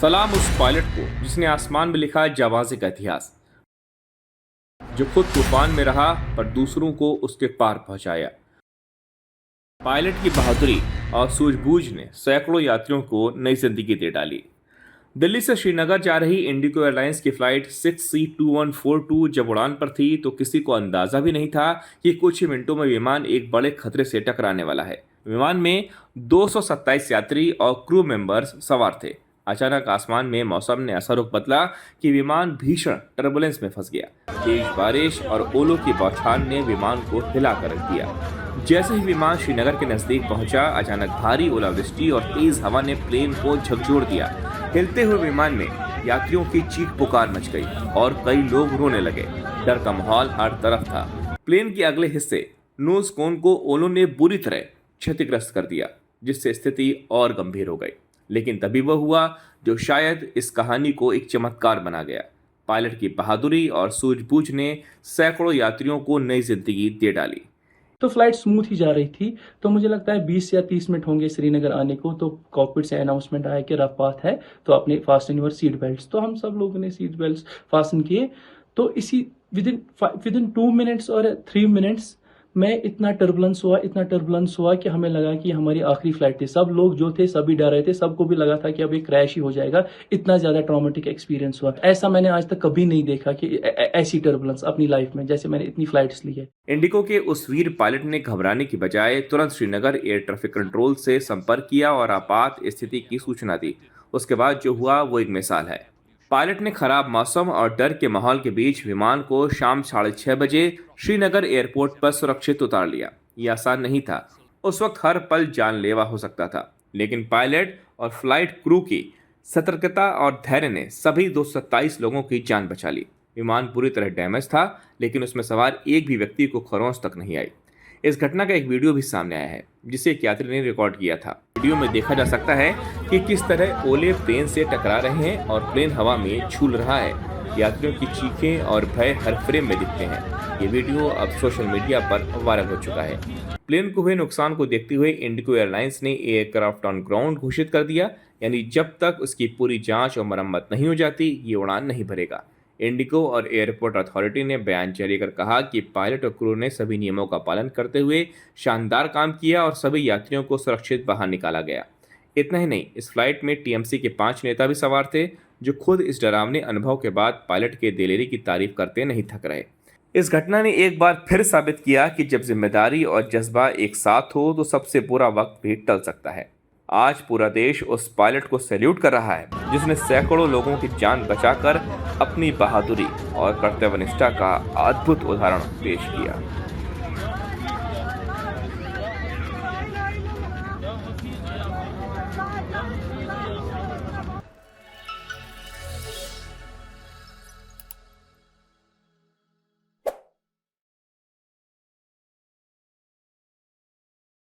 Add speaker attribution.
Speaker 1: सलाम उस पायलट को जिसने आसमान में लिखा जाबाजी का इतिहास, जो खुद तूफान में रहा पर दूसरों को उसके पार पहुंचाया। पायलट की बहादुरी और सूझबूझ ने सैकड़ों यात्रियों को नई जिंदगी दे डाली। दिल्ली से श्रीनगर जा रही इंडिगो एयरलाइंस की फ्लाइट 6C2142 जब उड़ान पर थी तो किसी को अंदाजा भी नहीं था कि कुछ ही मिनटों में विमान एक बड़े खतरे से टकराने वाला है। विमान में 227 यात्री और क्रू मेंबर्स सवार थे। अचानक आसमान में मौसम ने ऐसा रुख बदला कि विमान भीषण टर्बुलेंस में फंस गया। तेज बारिश और ओलों की बौछार ने विमान को हिला कर रख दिया। जैसे ही विमान श्रीनगर के नजदीक पहुंचा, अचानक भारी ओलावृष्टि और तेज हवा ने प्लेन को झकझोर दिया। हिलते हुए विमान में यात्रियों की चीख पुकार मच गई और कई लोग रोने लगे। डर का माहौल हर तरफ था। प्लेन के अगले हिस्से नोज कोन को ओलों ने बुरी तरह क्षतिग्रस्त कर दिया, जिससे स्थिति और गंभीर हो गई। लेकिन तभी वह हुआ जो शायद इस कहानी को एक चमत्कार बना गया। पायलट की बहादुरी और सूझबूझ ने सैकड़ों यात्रियों को नई जिंदगी दे डाली।
Speaker 2: तो फ्लाइट स्मूथ ही जा रही थी। तो मुझे लगता है 20 या 30 मिनट होंगे श्रीनगर आने को। तो कॉकपिट से अनाउंसमेंट आया कि रफ पाथ है, तो अपने फास्टन योर सीट बेल्ट। तो हम सब लोगों ने सीट बेल्ट फास्टन किए। तो इसी विदिन 2 मिनट्स और 3 मिनट्स में इतना टर्बुलेंस हुआ कि हमें लगा कि हमारी आखिरी फ्लाइट थी। सब लोग जो थे सभी डर रहे थे, सबको भी लगा था कि अब ये क्रैश ही हो जाएगा। इतना ज्यादा ट्रॉमेटिक एक्सपीरियंस हुआ, ऐसा मैंने आज तक कभी नहीं देखा कि ऐसी टर्बुलेंस अपनी लाइफ में, जैसे मैंने इतनी फ्लाइट्स ली है।
Speaker 1: इंडिगो के उस वीर पायलट ने घबराने की बजाय तुरंत श्रीनगर एयर ट्रैफिक कंट्रोल से संपर्क किया और आपात स्थिति की सूचना दी। उसके बाद जो हुआ वो एक मिसाल है। पायलट ने खराब मौसम और डर के माहौल के बीच विमान को शाम 6:30 बजे श्रीनगर एयरपोर्ट पर सुरक्षित उतार लिया। ये आसान नहीं था। उस वक्त हर पल जानलेवा हो सकता था, लेकिन पायलट और फ्लाइट क्रू की सतर्कता और धैर्य ने सभी 227 लोगों की जान बचा ली। विमान पूरी तरह डैमेज था, लेकिन उसमें सवार एक भी व्यक्ति को खरोंच तक नहीं आई। इस घटना का एक वीडियो भी सामने आया है, जिसे एक यात्री ने रिकॉर्ड किया था। वीडियो में देखा जा सकता है कि किस तरह ओले प्लेन से टकरा रहे हैं और प्लेन हवा में झूल रहा है। यात्रियों की चीखें और भय हर फ्रेम में दिखते हैं। ये वीडियो अब सोशल मीडिया पर वायरल हो चुका है। प्लेन को हुए नुकसान को देखते हुए इंडिगो एयरलाइंस ने एयरक्राफ्ट ऑन ग्राउंड घोषित कर दिया, यानी जब तक उसकी पूरी जांच और मरम्मत नहीं हो जाती ये उड़ान नहीं भरेगा। इंडिगो और एयरपोर्ट अथॉरिटी ने बयान जारी कर कहा कि पायलट और क्रू ने सभी नियमों का पालन करते हुए शानदार काम किया और सभी यात्रियों को सुरक्षित बाहर निकाला गया। इतना ही नहीं, इस फ्लाइट में टीएमसी के 5 नेता भी सवार थे, जो खुद इस डरावने अनुभव के बाद पायलट के दिलेरी की तारीफ करते नहीं थक रहे। इस घटना ने एक बार फिर साबित किया कि जब जिम्मेदारी और जज्बा एक साथ हो तो सबसे बुरा वक्त भी टल सकता है। आज पूरा देश उस पायलट को सैल्यूट कर रहा है जिसने सैकड़ों लोगों की जान बचाकर अपनी बहादुरी और कर्तव्यनिष्ठा का अद्भुत उदाहरण पेश किया।